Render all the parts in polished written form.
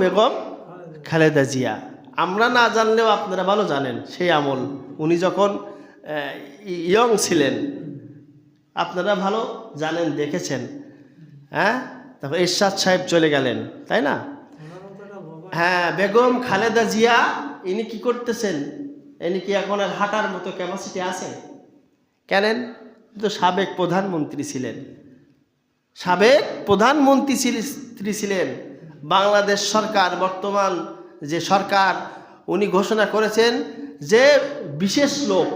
বেগম খালেদা জিয়া। আমরা না জানলেও আপনারা ভালো জানেন সেই আমল, উনি যখন ইয়ং ছিলেন আপনারা ভালো জানেন, দেখেছেন। হ্যাঁ, তারপর এরশাদ সাহেব চলে গেলেন, তাই না? হ্যাঁ, বেগম খালেদা জিয়া ইনি কি করতেছেন? ইনি কি এখন আর হাঁটার মতো ক্যাপাসিটি আছে? কেনেন তো সাবেক প্রধানমন্ত্রী ছিলেন, সাবেক প্রধানমন্ত্রী ছিলেন। বাংলাদেশ সরকার, বর্তমান যে সরকার, উনি ঘোষণা করেছেন যে বিশেষ লোক,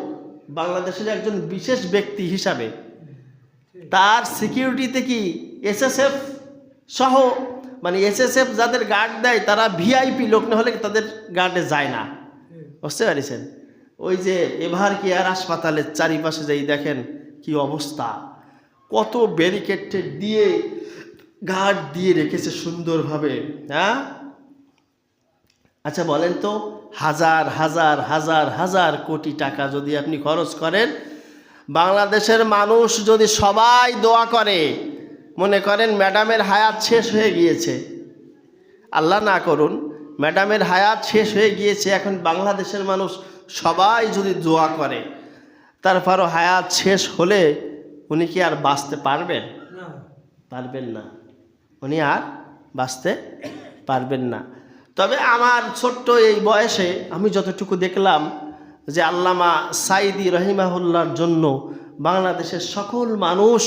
বাংলাদেশের একজন বিশেষ ব্যক্তি হিসাবে তার সিকিউরিটিতে কি এসএসএফ সহ, মানে এসএসএফ যাদের গার্ড দেয় তারা ভিআইপি লোক না হলে তাদের গার্ডে যায় না, বুঝতে পারছেন? ওই যে এভার কেয়ার হাসপাতালের চারিপাশে যাই দেখেন কি অবস্থা, কত ব্যারিকেড দিয়ে গার্ড দিয়ে রেখেছে সুন্দরভাবে। হ্যাঁ, আচ্ছা বলেন তো, হাজার হাজার হাজার হাজার কোটি টাকা যদি আপনি খরচ করেন, বাংলাদেশের মানুষ যদি সবাই দোয়া করে, মনে করেন ম্যাডামের হায়াত শেষ হয়ে গিয়েছে, আল্লাহ না করুন ম্যাডামের হায়াত শেষ হয়ে গিয়েছে, এখন বাংলাদেশের মানুষ সবাই যদি দোয়া করে, তারপরও হায়াত শেষ হলে উনি কি আর বাঁচতে পারবেন? পারবেন না, উনি আর বাঁচতে পারবেন না। তবে আমার ছোট্ট এই বয়সে আমি যতটুকু দেখলাম যে আল্লামা সাইদি রহিমাহুল্লাহর জন্য বাংলাদেশের সকল মানুষ,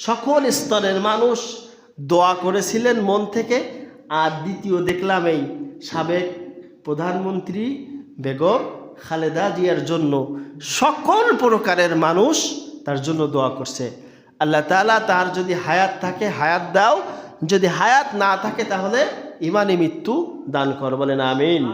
সকল স্তরের মানুষ দোয়া করেছিলেন মন থেকে। আর দ্বিতীয় দেখলাম এই সাবেক প্রধানমন্ত্রী বেগম খালেদা জিয়ার জন্য সকল প্রকারের মানুষ তার জন্য দোয়া করছে। আল্লাহ তাআলা তার যদি হায়াত থাকে হায়াত দাও, যদি হায়াত না থাকে তাহলে ইমানি মৃত্যু দান কর, বলেন আমিন।